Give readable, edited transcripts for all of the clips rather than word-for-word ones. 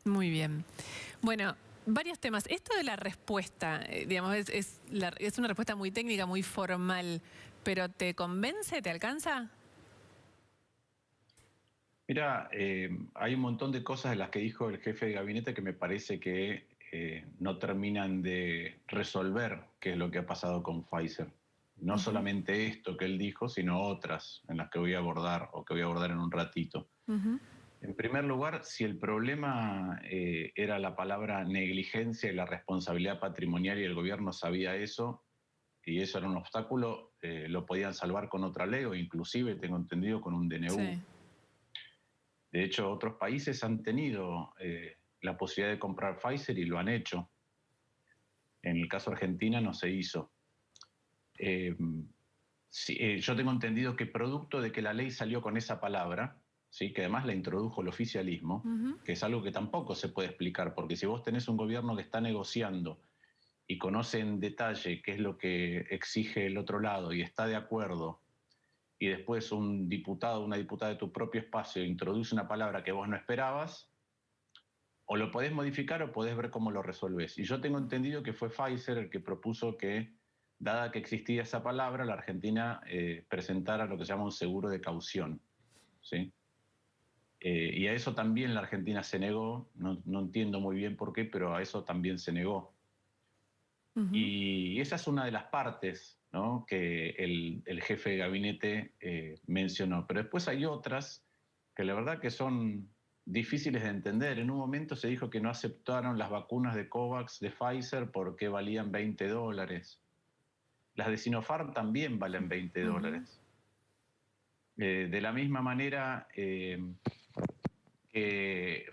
Muy bien. Bueno, varios temas. Esto de la respuesta, digamos, es una respuesta muy técnica, muy formal, pero ¿te convence? ¿Te alcanza? Mira, hay un montón de cosas de las que dijo el jefe de gabinete que me parece que no terminan de resolver qué es lo que ha pasado con Pfizer. No Ujú, solamente esto que él dijo, sino otras en las que voy a abordar o que voy a abordar en un ratito. ujú. En primer lugar, si el problema era la palabra negligencia y la responsabilidad patrimonial y el gobierno sabía eso, y eso era un obstáculo, lo podían salvar con otra ley o inclusive, tengo entendido, con un DNU. Sí. De hecho, otros países han tenido la posibilidad de comprar Pfizer y lo han hecho. En el caso de Argentina no se hizo. Eh, yo tengo entendido que producto de que la ley salió con esa palabra, ¿sí? Que además la introdujo el oficialismo, Ujú. que es algo que tampoco se puede explicar, porque si vos tenés un gobierno que está negociando y conoce en detalle qué es lo que exige el otro lado y está de acuerdo, y después un diputado o una diputada de tu propio espacio introduce una palabra que vos no esperabas, o lo podés modificar o podés ver cómo lo resolvés. Y yo tengo entendido que fue Pfizer el que propuso que, dada que existía esa palabra, la Argentina presentara lo que se llama un seguro de caución, ¿sí? Y a eso también la Argentina se negó, no entiendo muy bien por qué, pero a eso también se negó. Ujú. Y esa es una de las partes, ¿no?, que el jefe de gabinete mencionó. Pero después hay otras que la verdad que son difíciles de entender. En un momento se dijo que no aceptaron las vacunas de COVAX de Pfizer porque valían $20. Las de Sinopharm también valen Ujú. $20. De la misma manera que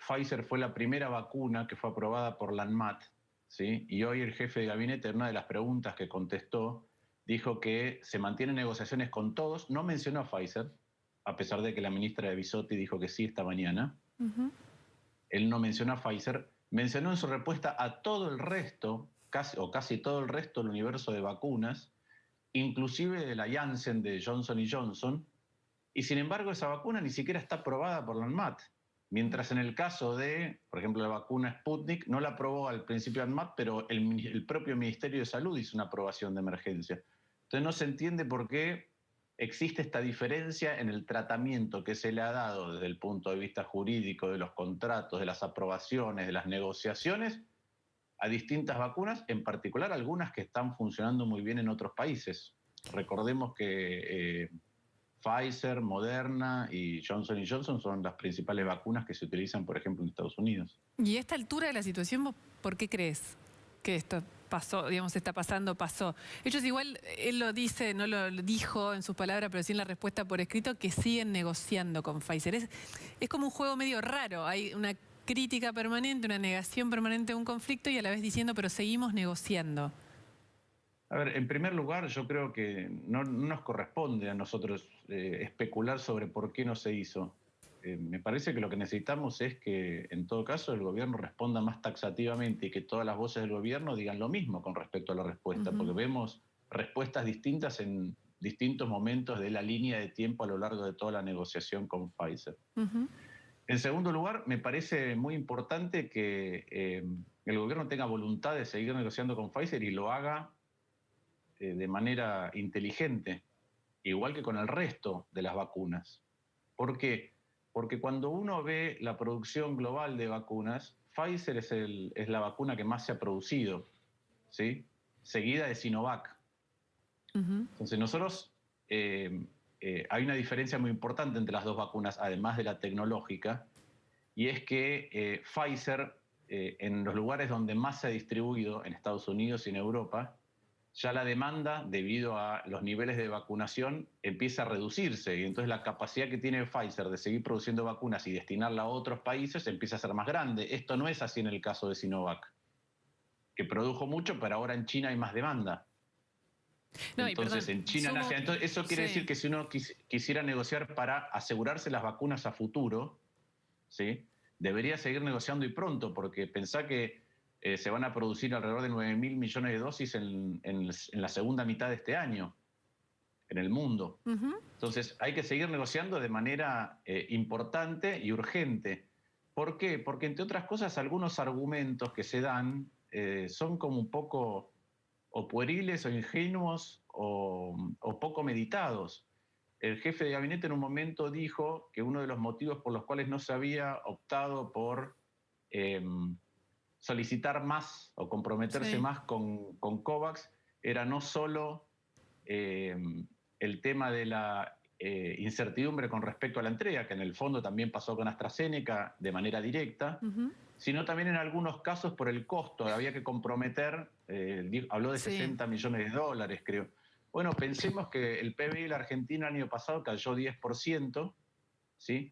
Pfizer fue la primera vacuna que fue aprobada por la ANMAT, ¿sí? Y hoy el jefe de gabinete, en una de las preguntas que contestó, dijo que se mantienen negociaciones con todos. No mencionó a Pfizer, a pesar de que la ministra de Bisotti dijo que sí esta mañana. Ujú. Él no mencionó a Pfizer, mencionó en su respuesta a todo el resto, casi todo el resto del universo de vacunas, inclusive de la Janssen de Johnson Johnson, y sin embargo esa vacuna ni siquiera está aprobada por la ANMAT. Mientras en el caso de, por ejemplo, la vacuna Sputnik, no la aprobó al principio ANMAT, pero el propio Ministerio de Salud hizo una aprobación de emergencia. Entonces no se entiende por qué existe esta diferencia en el tratamiento que se le ha dado desde el punto de vista jurídico, de los contratos, de las aprobaciones, de las negociaciones, a distintas vacunas, en particular algunas que están funcionando muy bien en otros países. Recordemos que Pfizer, Moderna y Johnson son las principales vacunas que se utilizan, por ejemplo, en Estados Unidos. Y a esta altura de la situación, ¿vos por qué crees que esto pasó, digamos, está pasando, pasó? Ellos igual, él lo dice, no lo dijo en sus palabras, pero sí en la respuesta por escrito, que siguen negociando con Pfizer. Es como un juego medio raro, hay una crítica permanente, una negación permanente de un conflicto y a la vez diciendo, pero seguimos negociando. A ver, en primer lugar, yo creo que no nos corresponde a nosotros especular sobre por qué no se hizo. Me parece que lo que necesitamos es que, en todo caso, el gobierno responda más taxativamente y que todas las voces del gobierno digan lo mismo con respecto a la respuesta, Ujú. porque vemos respuestas distintas en distintos momentos de la línea de tiempo a lo largo de toda la negociación con Pfizer. Ujú. En segundo lugar, me parece muy importante que el gobierno tenga voluntad de seguir negociando con Pfizer y lo haga de manera inteligente, igual que con el resto de las vacunas. ¿Por qué? Porque cuando uno ve la producción global de vacunas, Pfizer es la vacuna que más se ha producido, ¿sí? Seguida de Sinovac. Ujú. Entonces nosotros, hay una diferencia muy importante entre las dos vacunas, además de la tecnológica, y es que Pfizer, en los lugares donde más se ha distribuido, en Estados Unidos y en Europa, ya la demanda, debido a los niveles de vacunación, empieza a reducirse. Y entonces la capacidad que tiene Pfizer de seguir produciendo vacunas y destinarla a otros países empieza a ser más grande. Esto no es así en el caso de Sinovac, que produjo mucho, pero ahora en China hay más demanda. No, y Entonces perdón, en China sumo, nace. Entonces eso quiere decir sí. que si uno quisiera negociar para asegurarse las vacunas a futuro, ¿sí?, debería seguir negociando y pronto, porque pensá que se van a producir alrededor de 9.000 millones de dosis en la segunda mitad de este año en el mundo. Ujú. Entonces hay que seguir negociando de manera importante y urgente. ¿Por qué? Porque, entre otras cosas, algunos argumentos que se dan son como un poco o pueriles o ingenuos o poco meditados. El jefe de gabinete en un momento dijo que uno de los motivos por los cuales no se había optado por eh, solicitar más o comprometerse Sí. más con COVAX era no solo eh, el tema de la incertidumbre con respecto a la entrega, que en el fondo también pasó con AstraZeneca de manera directa, Ujú. sino también en algunos casos por el costo. Había que comprometer, habló de Sí. 60 millones de dólares, creo. Bueno, pensemos que el PBI de la Argentina el año pasado cayó 10%, ¿sí?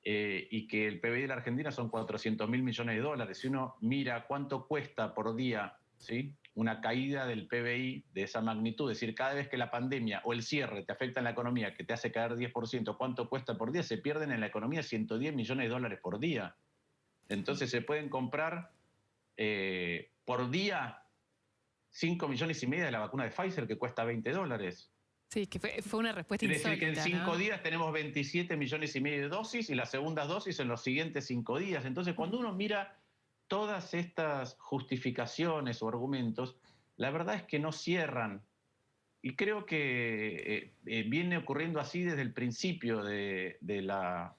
Y que el PBI de la Argentina son 400.000 millones de dólares. Si uno mira cuánto cuesta por día, ¿sí?, una caída del PBI de esa magnitud, es decir, cada vez que la pandemia o el cierre te afecta en la economía, que te hace caer 10%, ¿cuánto cuesta por día? Se pierden en la economía 110 millones de dólares por día. Entonces se pueden comprar por día 5 millones y medio de la vacuna de Pfizer, que cuesta 20 dólares. Sí, que fue una respuesta Quiere decir que en insólita, 5 ¿no? días tenemos 27 millones y medio de dosis y las segundas dosis en los siguientes 5 días. Entonces, cuando uno mira todas estas justificaciones o argumentos, la verdad es que no cierran. Y creo que viene ocurriendo así desde el principio de la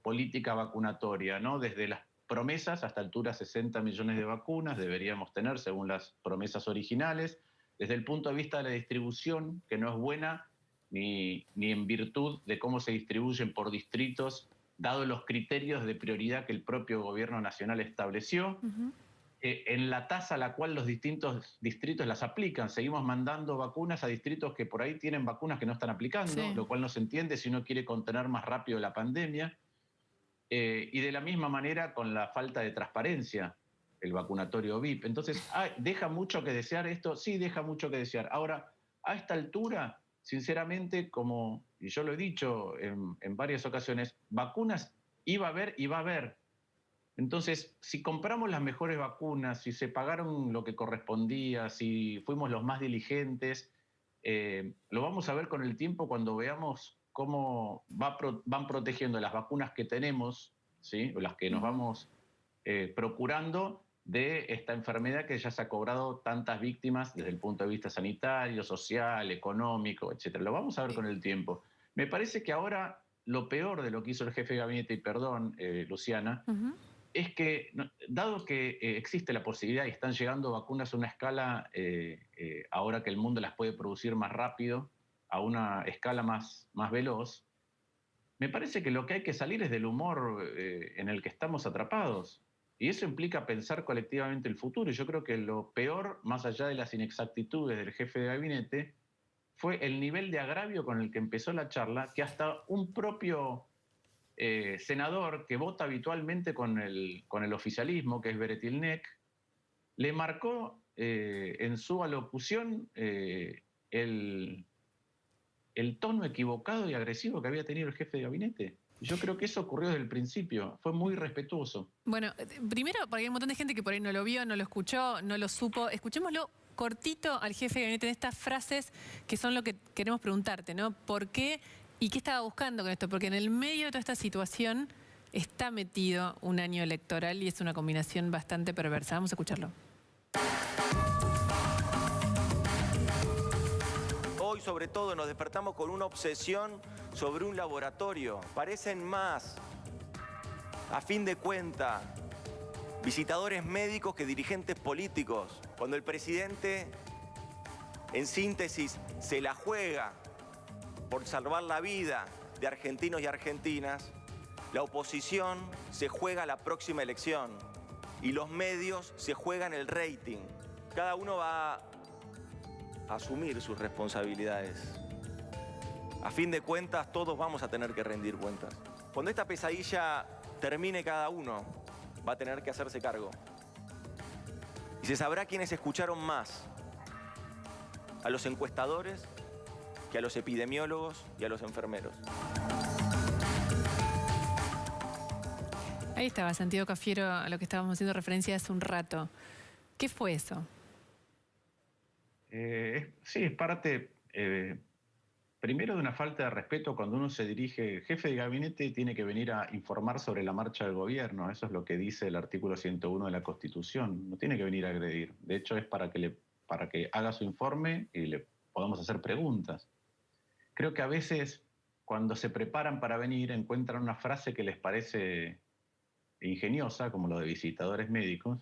política vacunatoria, ¿no? Desde las promesas, hasta altura 60 millones de vacunas deberíamos tener según las promesas originales, desde el punto de vista de la distribución, que no es buena ni en virtud de cómo se distribuyen por distritos, dado los criterios de prioridad que el propio gobierno nacional estableció. Ujú. En la tasa a la cual los distintos distritos las aplican. Seguimos mandando vacunas a distritos que por ahí tienen vacunas que no están aplicando, Sí. lo cual no se entiende si uno quiere contener más rápido la pandemia. Y de la misma manera con la falta de transparencia, el vacunatorio VIP. Entonces, ¿deja mucho que desear esto? Sí, deja mucho que desear. Ahora, a esta altura, sinceramente, como y yo lo he dicho en varias ocasiones, vacunas iba a haber y va a haber. Entonces, si compramos las mejores vacunas, si se pagaron lo que correspondía, si fuimos los más diligentes, lo vamos a ver con el tiempo cuando veamos cómo van protegiendo las vacunas que tenemos, ¿sí?, o las que nos Ujú. vamos procurando de esta enfermedad que ya se ha cobrado tantas víctimas desde el punto de vista sanitario, social, económico, etcétera. Lo vamos a ver con el tiempo. Me parece que ahora lo peor de lo que hizo el jefe de gabinete, y perdón, Luciana, Ujú. es que, dado que existe la posibilidad y están llegando vacunas a una escala, ahora que el mundo las puede producir más rápido, a una escala más veloz, me parece que lo que hay que salir es del humor en el que estamos atrapados. Y eso implica pensar colectivamente el futuro. Y yo creo que lo peor, más allá de las inexactitudes del jefe de gabinete, fue el nivel de agravio con el que empezó la charla, que hasta un propio senador que vota habitualmente con el oficialismo, que es Beretilnec, le marcó en su alocución el tono equivocado y agresivo que había tenido el jefe de gabinete. Yo creo que eso ocurrió desde el principio, fue muy irrespetuoso. Bueno, primero, porque hay un montón de gente que por ahí no lo vio, no lo escuchó, no lo supo. Escuchémoslo cortito al jefe de gabinete en estas frases que son lo que queremos preguntarte, ¿no? ¿Por qué y qué estaba buscando con esto? Porque en el medio de toda esta situación está metido un año electoral y es una combinación bastante perversa. Vamos a escucharlo. Hoy, sobre todo, nos despertamos con una obsesión sobre un laboratorio. Parecen más, a fin de cuentas, visitadores médicos que dirigentes políticos. Cuando el presidente, en síntesis, se la juega por salvar la vida de argentinos y argentinas, la oposición se juega la próxima elección y los medios se juegan el rating. Cada uno va a asumir sus responsabilidades. A fin de cuentas, todos vamos a tener que rendir cuentas. Cuando esta pesadilla termine, cada uno va a tener que hacerse cargo. Y se sabrá quiénes escucharon más a los encuestadores que a los epidemiólogos y a los enfermeros. Ahí estaba Santiago Cafiero, a lo que estábamos haciendo referencia hace un rato. ¿Qué fue eso? Sí, es parte primero de una falta de respeto cuando uno se dirige, el jefe de gabinete tiene que venir a informar sobre la marcha del gobierno, eso es lo que dice el artículo 101 de la Constitución, no tiene que venir a agredir, de hecho es para que haga su informe y le podamos hacer preguntas. Creo que a veces cuando se preparan para venir encuentran una frase que les parece ingeniosa, como lo de visitadores médicos,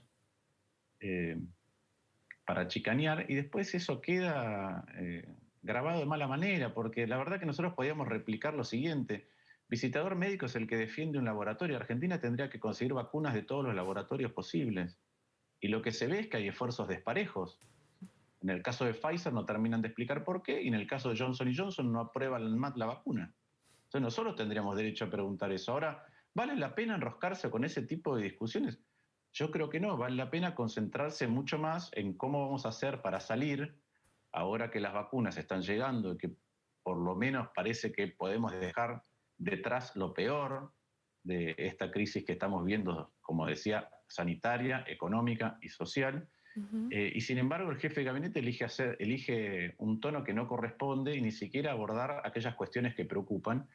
para chicanear, y después eso queda grabado de mala manera, porque la verdad que nosotros podíamos replicar lo siguiente: visitador médico es el que defiende un laboratorio. Argentina tendría que conseguir vacunas de todos los laboratorios posibles, y lo que se ve es que hay esfuerzos desparejos. En el caso de Pfizer no terminan de explicar por qué, y en el caso de Johnson Johnson no aprueban la vacuna. Entonces nosotros tendríamos derecho a preguntar eso. Ahora, ¿vale la pena enroscarse con ese tipo de discusiones? Yo creo que no, vale la pena concentrarse mucho más en cómo vamos a hacer para salir, ahora que las vacunas están llegando y que por lo menos parece que podemos dejar detrás lo peor de esta crisis que estamos viendo, como decía, sanitaria, económica y social. Y sin embargo, el jefe de gabinete elige un tono que no corresponde y ni siquiera abordar aquellas cuestiones que preocupan.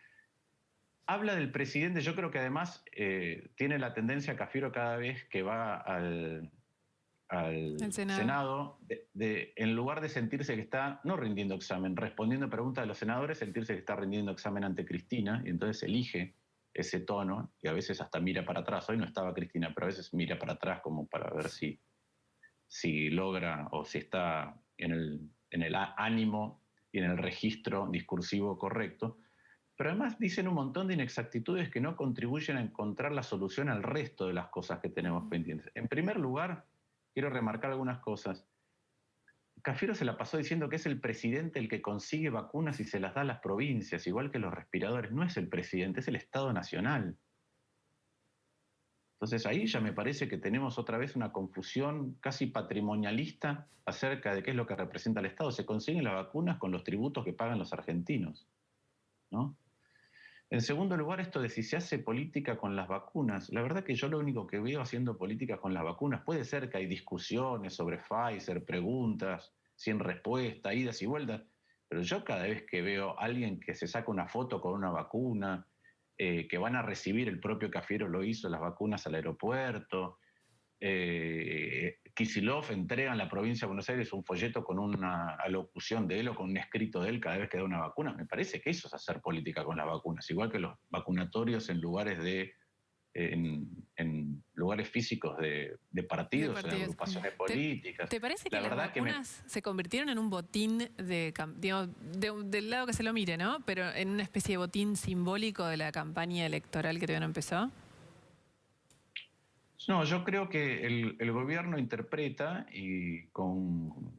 Habla del presidente, yo creo que además tiene la tendencia Cafiero cada vez que va al Senado, en lugar de sentirse que está, no rindiendo examen, respondiendo preguntas de los senadores, sentirse que está rindiendo examen ante Cristina, y entonces elige ese tono, y a veces hasta mira para atrás. Hoy no estaba Cristina, pero a veces mira para atrás como para ver si logra o si está en el ánimo y en el registro discursivo correcto. Pero además dicen un montón de inexactitudes que no contribuyen a encontrar la solución al resto de las cosas que tenemos pendientes. En primer lugar, quiero remarcar algunas cosas. Cafiero se la pasó diciendo que es el presidente el que consigue vacunas y se las da a las provincias, igual que los respiradores. No es el presidente, es el Estado Nacional. Entonces ahí ya me parece que tenemos otra vez una confusión casi patrimonialista acerca de qué es lo que representa el Estado. Se consiguen las vacunas con los tributos que pagan los argentinos, ¿no? En segundo lugar, esto de si se hace política con las vacunas. La verdad que yo lo único que veo haciendo política con las vacunas, puede ser que hay discusiones sobre Pfizer, preguntas, sin respuesta, idas y vueltas, pero yo cada vez que veo a alguien que se saca una foto con una vacuna, que van a recibir, el propio Cafiero lo hizo, las vacunas al aeropuerto, Kicillof entrega en la provincia de Buenos Aires un folleto con una alocución de él o con un escrito de él cada vez que da una vacuna. Me parece que eso es hacer política con las vacunas, igual que los vacunatorios en lugares en lugares físicos de partidos, en agrupaciones políticas. ¿Te parece que las vacunas se convirtieron en un botín del lado que se lo mire, ¿no? Pero en una especie de botín simbólico de la campaña electoral que todavía no empezó? No, yo creo que el gobierno interpreta, y con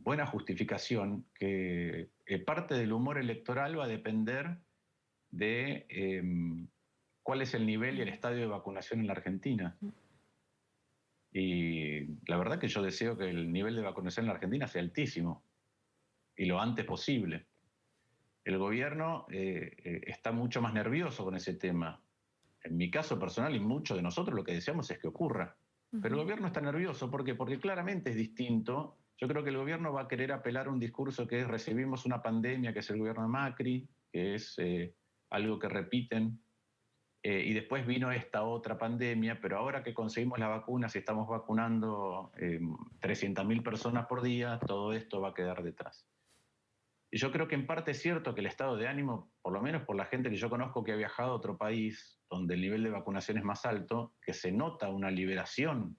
buena justificación, que parte del humor electoral va a depender de cuál es el nivel y el estadio de vacunación en la Argentina. Y la verdad que yo deseo que el nivel de vacunación en la Argentina sea altísimo, y lo antes posible. El gobierno está mucho más nervioso con ese tema. En mi caso personal y muchos de nosotros lo que deseamos es que ocurra. Pero el gobierno está nervioso porque claramente es distinto. Yo creo que el gobierno va a querer apelar a un discurso que es: recibimos una pandemia, que es el gobierno de Macri, que es algo que repiten, y después vino esta otra pandemia, pero ahora que conseguimos las vacunas y estamos vacunando 300.000 personas por día, todo esto va a quedar detrás. Y yo creo que en parte es cierto que el estado de ánimo, por lo menos por la gente que yo conozco que ha viajado a otro país donde el nivel de vacunación es más alto, que se nota una liberación,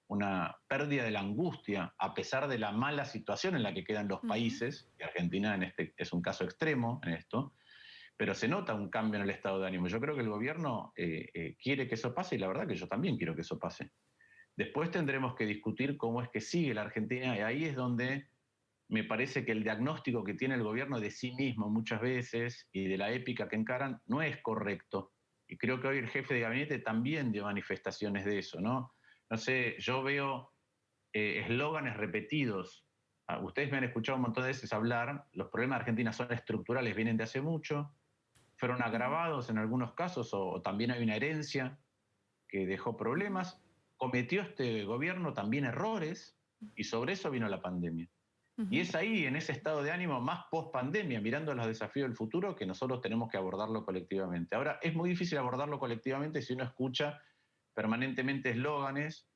una pérdida de la angustia, a pesar de la mala situación en la que quedan los países, y Argentina es un caso extremo en esto, pero se nota un cambio en el estado de ánimo. Yo creo que el gobierno quiere que eso pase, y la verdad que yo también quiero que eso pase. Después tendremos que discutir cómo es que sigue la Argentina, y ahí es donde me parece que el diagnóstico que tiene el gobierno de sí mismo muchas veces y de la épica que encaran no es correcto. Y creo que hoy el jefe de gabinete también dio manifestaciones de eso, ¿no? No sé, yo veo eslóganes repetidos. Ustedes me han escuchado un montón de veces hablar, los problemas de Argentina son estructurales, vienen de hace mucho, fueron agravados en algunos casos, o también hay una herencia que dejó problemas. Cometió este gobierno también errores, y sobre eso vino la pandemia. Y es ahí, en ese estado de ánimo más post-pandemia, mirando los desafíos del futuro, que nosotros tenemos que abordarlo colectivamente. Ahora, es muy difícil abordarlo colectivamente si uno escucha permanentemente eslóganes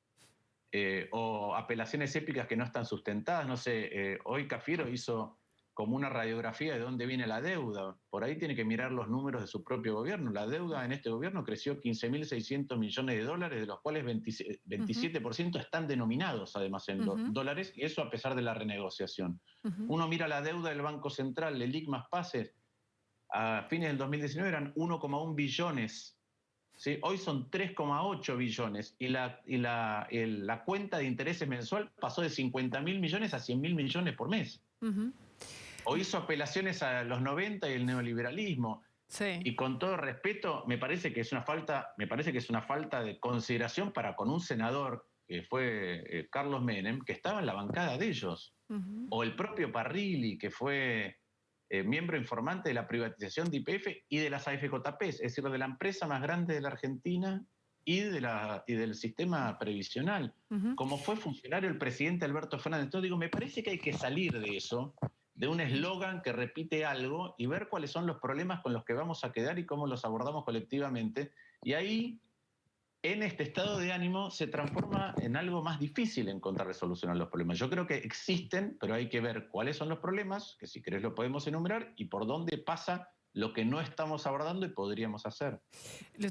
o apelaciones épicas que no están sustentadas. No sé, hoy Cafiero hizo como una radiografía de dónde viene la deuda. Por ahí tiene que mirar los números de su propio gobierno. La deuda en este gobierno creció 15.600 millones de dólares, de los cuales 27% están denominados además en dólares, y eso a pesar de la renegociación. Uno mira la deuda del Banco Central, el ICMAS Pases, a fines del 2019 eran 1,1 billones. ¿Sí? Hoy son 3,8 billones y la cuenta de intereses mensual pasó de 50.000 millones a 100.000 millones por mes. O hizo apelaciones a los 90 y el neoliberalismo. Sí. Y con todo respeto, me parece que es una falta de consideración para con un senador que fue Carlos Menem, que estaba en la bancada de ellos. O el propio Parrilli, que fue miembro informante de la privatización de YPF y de las AFJP, es decir, de la empresa más grande de la Argentina y del sistema previsional. Como fue funcionario el presidente Alberto Fernández. Entonces digo, me parece que hay que salir de eso, de un eslogan que repite algo, y ver cuáles son los problemas con los que vamos a quedar y cómo los abordamos colectivamente. Y ahí, en este estado de ánimo, se transforma en algo más difícil encontrar resolución a los problemas. Yo creo que existen, pero hay que ver cuáles son los problemas, que si querés lo podemos enumerar, y por dónde pasa lo que no estamos abordando y podríamos hacer.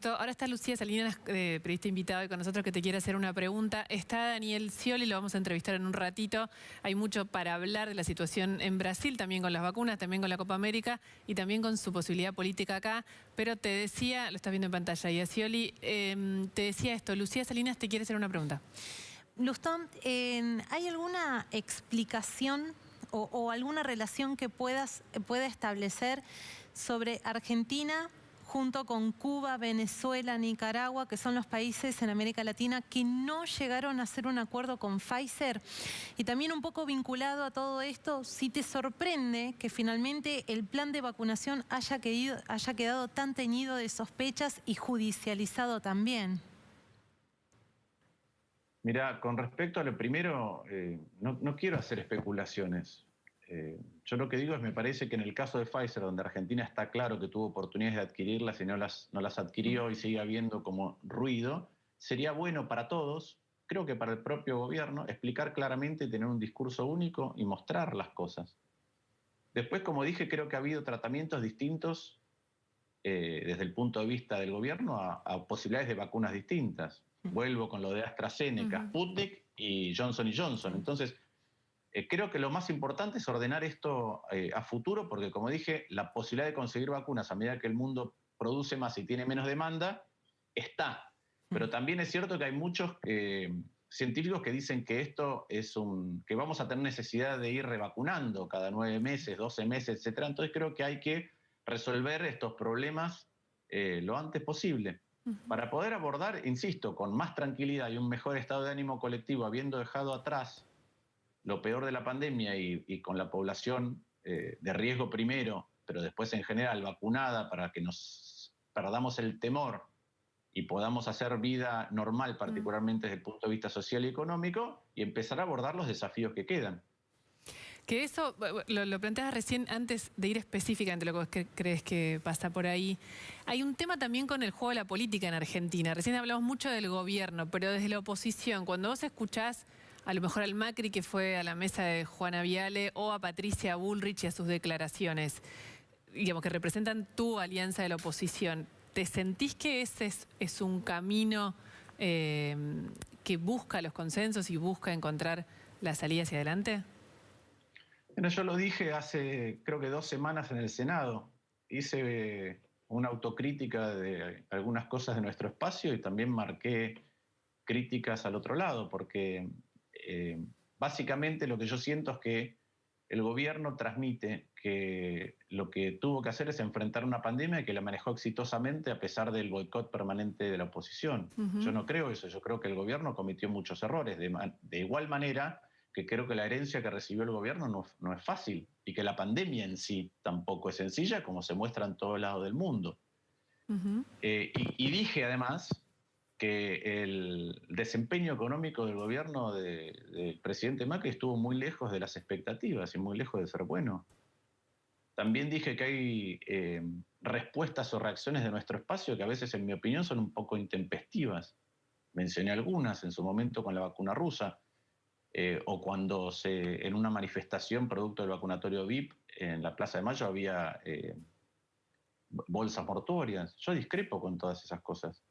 Ahora está Lucía Salinas, periodista invitado hoy con nosotros, que te quiere hacer una pregunta. Está Daniel Scioli, lo vamos a entrevistar en un ratito. Hay mucho para hablar de la situación en Brasil, también con las vacunas, también con la Copa América y también con su posibilidad política acá. Pero te decía, lo estás viendo en pantalla, y a Scioli te decía esto. Lucía Salinas te quiere hacer una pregunta. Lustó, ¿hay alguna explicación o alguna relación que pueda establecer sobre Argentina junto con Cuba, Venezuela, Nicaragua, que son los países en América Latina que no llegaron a hacer un acuerdo con Pfizer? Y también un poco vinculado a todo esto, si te sorprende que finalmente el plan de vacunación haya quedado tan teñido de sospechas y judicializado también. Mira, con respecto a lo primero, no quiero hacer especulaciones. Yo lo que digo es, me parece que en el caso de Pfizer, donde Argentina está claro que tuvo oportunidades de adquirirlas y no las adquirió y sigue habiendo como ruido, sería bueno para todos, creo que para el propio gobierno, explicar claramente, tener un discurso único y mostrar las cosas. Después, como dije, creo que ha habido tratamientos distintos desde el punto de vista del gobierno a posibilidades de vacunas distintas. Vuelvo con lo de AstraZeneca, Sputnik y Johnson & Johnson. Entonces, creo que lo más importante es ordenar esto a futuro, porque como dije, la posibilidad de conseguir vacunas a medida que el mundo produce más y tiene menos demanda, está. Pero también es cierto que hay muchos científicos que dicen que esto es que vamos a tener necesidad de ir revacunando cada 9 meses, 12 meses, etc. Entonces creo que hay que resolver estos problemas lo antes posible. Para poder abordar, insisto, con más tranquilidad y un mejor estado de ánimo colectivo, habiendo dejado atrás lo peor de la pandemia y con la población de riesgo primero, pero después en general vacunada para que nos perdamos el temor y podamos hacer vida normal, particularmente desde el punto de vista social y económico, y empezar a abordar los desafíos que quedan. Que eso lo planteabas recién antes de ir específicamente lo que crees que pasa por ahí. Hay un tema también con el juego de la política en Argentina. Recién hablamos mucho del gobierno, pero desde la oposición, cuando vos escuchás a lo mejor al Macri, que fue a la mesa de Juana Viale, o a Patricia Bullrich y a sus declaraciones, digamos, que representan tu alianza de la oposición, ¿te sentís que ese es un camino que busca los consensos y busca encontrar la salida hacia adelante? Bueno, yo lo dije hace, creo que 2 semanas en el Senado. Hice una autocrítica de algunas cosas de nuestro espacio y también marqué críticas al otro lado, porque básicamente lo que yo siento es que el gobierno transmite que lo que tuvo que hacer es enfrentar una pandemia y que la manejó exitosamente a pesar del boicot permanente de la oposición. Yo no creo eso, yo creo que el gobierno cometió muchos errores. De igual manera que creo que la herencia que recibió el gobierno no es fácil y que la pandemia en sí tampoco es sencilla, como se muestra en todos lados del mundo. Y dije además que el desempeño económico del gobierno del presidente Macri estuvo muy lejos de las expectativas y muy lejos de ser bueno. También dije que hay respuestas o reacciones de nuestro espacio que a veces, en mi opinión, son un poco intempestivas. Mencioné algunas en su momento con la vacuna rusa, o cuando en una manifestación producto del vacunatorio VIP en la Plaza de Mayo había bolsas mortuorias. Yo discrepo con todas esas cosas.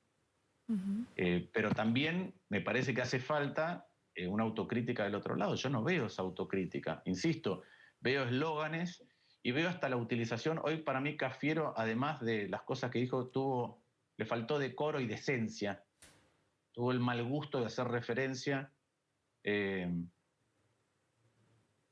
Pero también me parece que hace falta una autocrítica del otro lado. Yo no veo esa autocrítica. Insisto, veo eslóganes y veo hasta la utilización. Hoy para mí Cafiero, además de las cosas que dijo, le faltó decoro y decencia. Tuvo el mal gusto de hacer referencia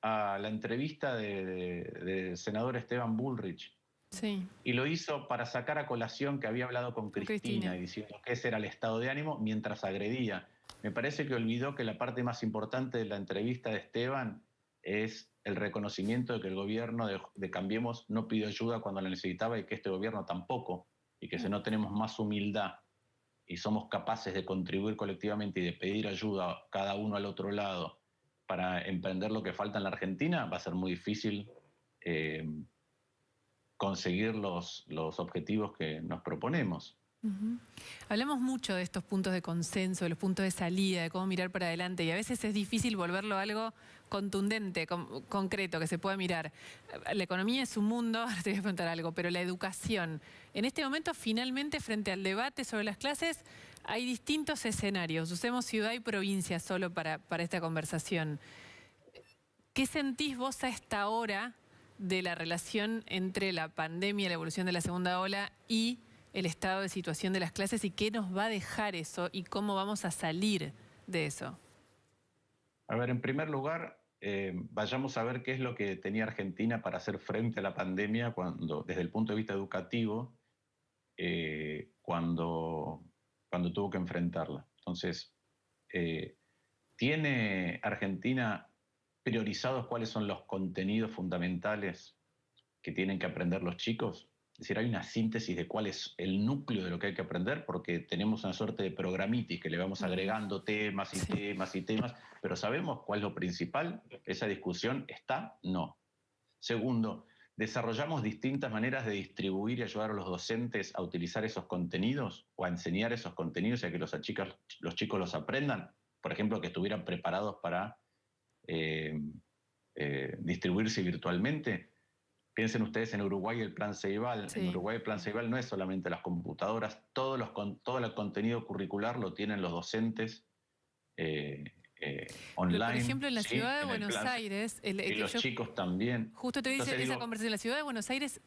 a la entrevista del senador Esteban Bullrich. Sí. Y lo hizo para sacar a colación que había hablado con Cristina y diciendo que ese era el estado de ánimo mientras agredía. Me parece que olvidó que la parte más importante de la entrevista de Esteban es el reconocimiento de que el gobierno de Cambiemos no pidió ayuda cuando la necesitaba y que este gobierno tampoco, y que si no tenemos más humildad y somos capaces de contribuir colectivamente y de pedir ayuda cada uno al otro lado para emprender lo que falta en la Argentina, va a ser muy difícil conseguir los objetivos que nos proponemos. Hablamos mucho de estos puntos de consenso, de los puntos de salida, de cómo mirar para adelante, y a veces es difícil volverlo algo contundente, concreto, que se pueda mirar. La economía es un mundo, ahora te voy a preguntar algo, pero la educación. En este momento, finalmente, frente al debate sobre las clases, hay distintos escenarios. Usemos ciudad y provincia solo para esta conversación. ¿Qué sentís vos a esta hora de la relación entre la pandemia, la evolución de la segunda ola y el estado de situación de las clases, y qué nos va a dejar eso y cómo vamos a salir de eso? A ver, en primer lugar, vayamos a ver qué es lo que tenía Argentina para hacer frente a la pandemia desde el punto de vista educativo, cuando tuvo que enfrentarla. Entonces, ¿tiene Argentina priorizados cuáles son los contenidos fundamentales que tienen que aprender los chicos? Es decir, hay una síntesis de cuál es el núcleo de lo que hay que aprender, porque tenemos una suerte de programitis que le vamos agregando temas y temas y temas, pero ¿sabemos cuál es lo principal? ¿Esa discusión está? No. Segundo, ¿desarrollamos distintas maneras de distribuir y ayudar a los docentes a utilizar esos contenidos o a enseñar esos contenidos y a que los chicos los aprendan? Por ejemplo, que estuvieran preparados para distribuirse virtualmente. Piensen ustedes en Uruguay el Plan Ceibal. Sí. En Uruguay el Plan Ceibal no es solamente las computadoras, todo el contenido curricular lo tienen los docentes online. Por ejemplo, en la ciudad de Buenos Aires... y los chicos también. Justo te dice esa conversación. En la ciudad de Buenos Aires,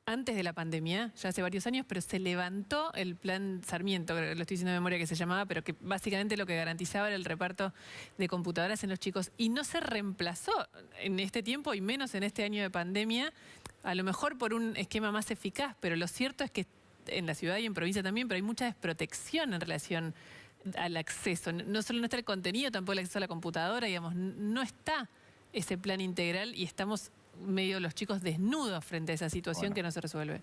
antes de la pandemia, ya hace varios años, pero se levantó el Plan Sarmiento, lo estoy diciendo de memoria que se llamaba, pero que básicamente lo que garantizaba era el reparto de computadoras en los chicos. Y no se reemplazó en este tiempo, y menos en este año de pandemia, a lo mejor por un esquema más eficaz, pero lo cierto es que en la ciudad y en provincia también, pero hay mucha desprotección en relación al acceso. No solo no está el contenido, tampoco el acceso a la computadora, digamos, no está ese plan integral y estamos medio los chicos desnudos frente a esa situación que no se resuelve.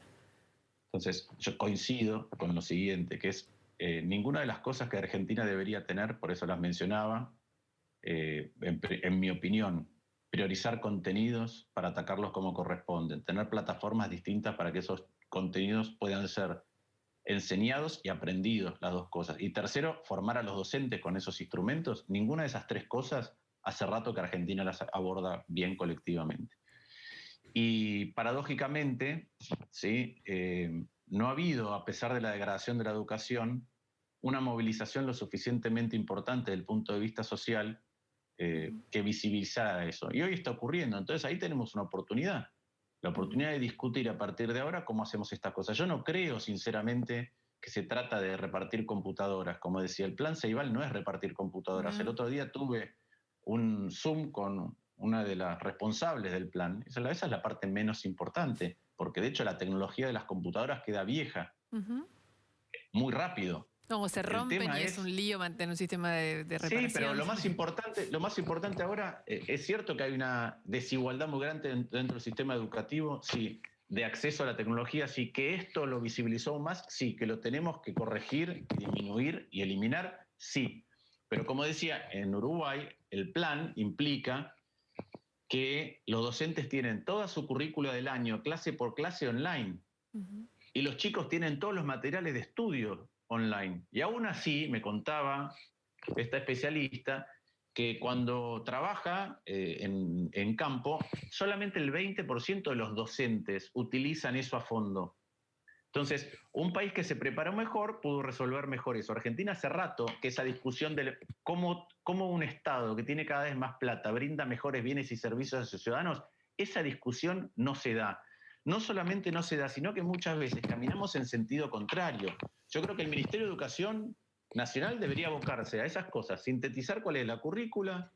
Entonces, yo coincido con lo siguiente, que es ninguna de las cosas que Argentina debería tener, por eso las mencionaba, en mi opinión, priorizar contenidos para atacarlos como corresponden, tener plataformas distintas para que esos contenidos puedan ser enseñados y aprendidos, las dos cosas. Y tercero, formar a los docentes con esos instrumentos. Ninguna de esas tres cosas hace rato que Argentina las aborda bien colectivamente. Y paradójicamente, ¿sí? No ha habido, a pesar de la degradación de la educación, una movilización lo suficientemente importante desde el punto de vista social que visibilizara eso. Y hoy está ocurriendo. Entonces ahí tenemos una oportunidad. La oportunidad de discutir a partir de ahora cómo hacemos estas cosas. Yo no creo, sinceramente, que se trata de repartir computadoras. Como decía, el Plan Ceibal no es repartir computadoras. El otro día tuve un Zoom con una de las responsables del plan. Esa es la parte menos importante, porque de hecho la tecnología de las computadoras queda vieja, muy rápido. No, se rompen y es un lío mantener un sistema de reparación. Sí, pero lo más importante ahora, es cierto que hay una desigualdad muy grande dentro del sistema educativo, sí. de acceso a la tecnología, sí, que esto lo visibilizó más, sí, que lo tenemos que corregir, disminuir y eliminar, sí. Pero como decía, en Uruguay el plan implica que los docentes tienen toda su currícula del año, clase por clase online, y los chicos tienen todos los materiales de estudio online. Y aún así, me contaba esta especialista, que cuando trabaja en campo, solamente el 20% de los docentes utilizan eso a fondo. Entonces, un país que se preparó mejor pudo resolver mejor eso. Argentina hace rato que esa discusión de cómo un Estado que tiene cada vez más plata brinda mejores bienes y servicios a sus ciudadanos, esa discusión no se da. No solamente no se da, sino que muchas veces caminamos en sentido contrario. Yo creo que el Ministerio de Educación Nacional debería abocarse a esas cosas, sintetizar cuál es la currícula,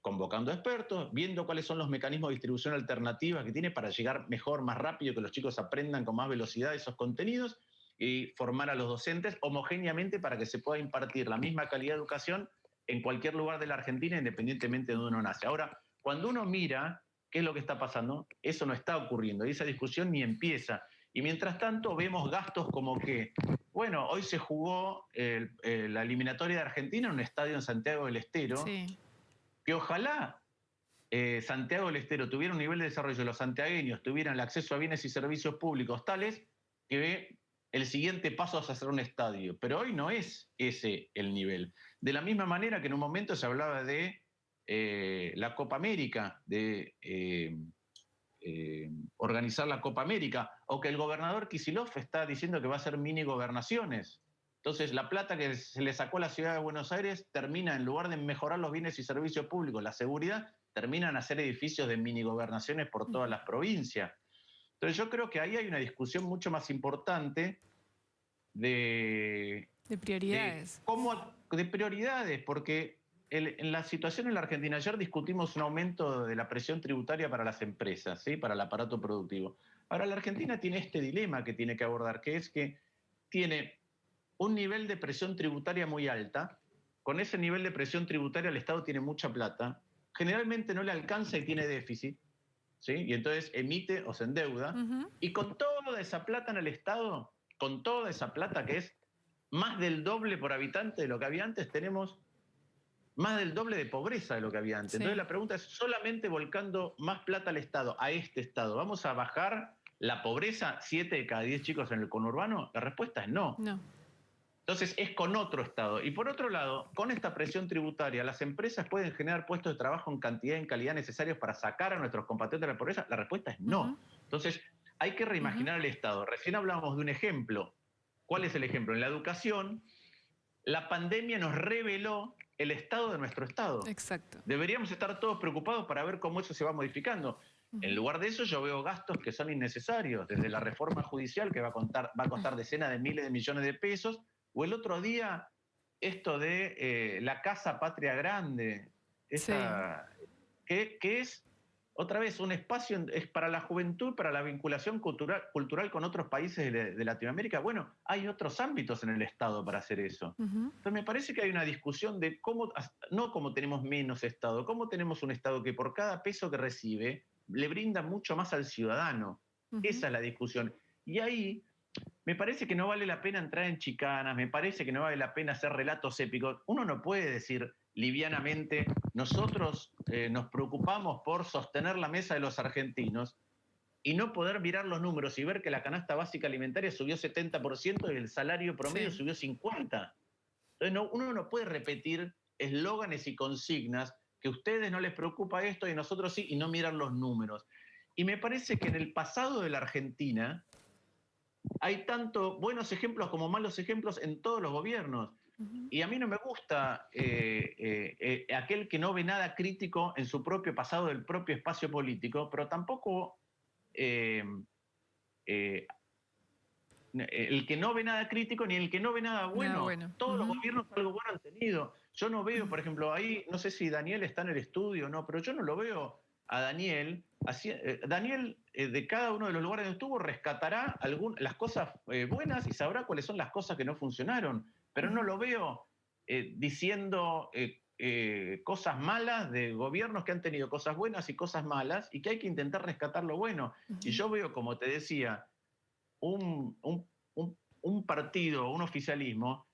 convocando a expertos, viendo cuáles son los mecanismos de distribución alternativa que tiene para llegar mejor, más rápido, que los chicos aprendan con más velocidad esos contenidos y formar a los docentes homogéneamente para que se pueda impartir la misma calidad de educación en cualquier lugar de la Argentina, independientemente de donde uno nace. Ahora, cuando uno mira qué es lo que está pasando, eso no está ocurriendo y esa discusión ni empieza. Y mientras tanto vemos gastos como que, bueno, hoy se jugó la eliminatoria de Argentina en un estadio en Santiago del Estero, Sí. que ojalá Santiago del Estero tuviera un nivel de desarrollo, los santiagueños tuvieran el acceso a bienes y servicios públicos tales que el siguiente paso es hacer un estadio. Pero hoy no es ese el nivel. De la misma manera que en un momento se hablaba de la Copa América, de organizar la Copa América, o que el gobernador Kicillof está diciendo que va a hacer mini gobernaciones. Entonces, la plata que se le sacó a la ciudad de Buenos Aires termina, en lugar de mejorar los bienes y servicios públicos, la seguridad, terminan a hacer edificios de mini gobernaciones por todas las provincias. Entonces, yo creo que ahí hay una discusión mucho más importante De prioridades. de prioridades, porque en la situación en la Argentina, ayer discutimos un aumento de la presión tributaria para las empresas, ¿sí? Para el aparato productivo. Ahora, la Argentina tiene este dilema que tiene que abordar, que es que tiene un nivel de presión tributaria muy alta. Con ese nivel de presión tributaria el Estado tiene mucha plata, generalmente no le alcanza y tiene déficit, ¿sí? Y entonces emite o se endeuda, y con toda esa plata en el Estado, con toda esa plata que es más del doble por habitante de lo que había antes, tenemos más del doble de pobreza de lo que había antes. Sí. Entonces la pregunta es, solamente volcando más plata al Estado, a este Estado, ¿vamos a bajar la pobreza 7 de cada 10 chicos en el conurbano? La respuesta es no. No. Entonces es con otro Estado. Y por otro lado, con esta presión tributaria, ¿las empresas pueden generar puestos de trabajo en cantidad y en calidad necesarios para sacar a nuestros compatriotas de la pobreza? La respuesta es no. Entonces hay que reimaginar el Estado. Recién hablábamos de un ejemplo. ¿Cuál es el ejemplo? En la educación, la pandemia nos reveló el estado de nuestro Estado. Exacto. Deberíamos estar todos preocupados para ver cómo eso se va modificando. En lugar de eso, yo veo gastos que son innecesarios, desde la reforma judicial, que va a costar decenas de miles de millones de pesos, o el otro día, esto de la Casa Patria Grande, esa, que es, otra vez, un espacio es para la juventud, para la vinculación cultural con otros países de Latinoamérica. Bueno, hay otros ámbitos en el Estado para hacer eso. Entonces me parece que hay una discusión de cómo, no cómo tenemos menos Estado, cómo tenemos un Estado que por cada peso que recibe le brinda mucho más al ciudadano. Esa es la discusión. Y ahí me parece que no vale la pena entrar en chicanas, me parece que no vale la pena hacer relatos épicos. Uno no puede decir livianamente, nosotros nos preocupamos por sostener la mesa de los argentinos y no poder mirar los números y ver que la canasta básica alimentaria subió 70% y el salario promedio subió 50%. Entonces uno no puede repetir eslóganes y consignas que a ustedes no les preocupa esto y a nosotros sí, y no mirar los números. Y me parece que en el pasado de la Argentina hay tanto buenos ejemplos como malos ejemplos en todos los gobiernos. Y a mí no me gusta aquel que no ve nada crítico en su propio pasado del propio espacio político, pero tampoco el que no ve nada crítico ni el que no ve nada bueno. Nada bueno. Todos los gobiernos algo bueno han tenido. Yo no veo, por ejemplo, ahí, no sé si Daniel está en el estudio o no, pero yo no lo veo a Daniel. Daniel, de cada uno de los lugares donde estuvo, rescatará las cosas buenas y sabrá cuáles son las cosas que no funcionaron. Pero no lo veo diciendo cosas malas de gobiernos que han tenido cosas buenas y cosas malas y que hay que intentar rescatar lo bueno. Y yo veo, como te decía, un partido, un oficialismo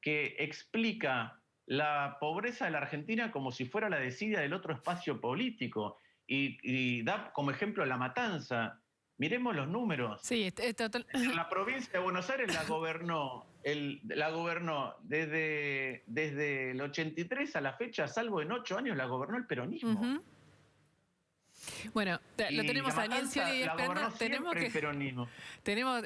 que explica la pobreza de la Argentina como si fuera la desidia del otro espacio político y da como ejemplo La Matanza. Miremos los números. Sí, total. La provincia de Buenos Aires la gobernó desde el 83 a la fecha, salvo en 8 años, la gobernó el peronismo. Bueno, lo tenemos a Daniel Scioli la esperando. gobernó siempre el peronismo. Tenemos,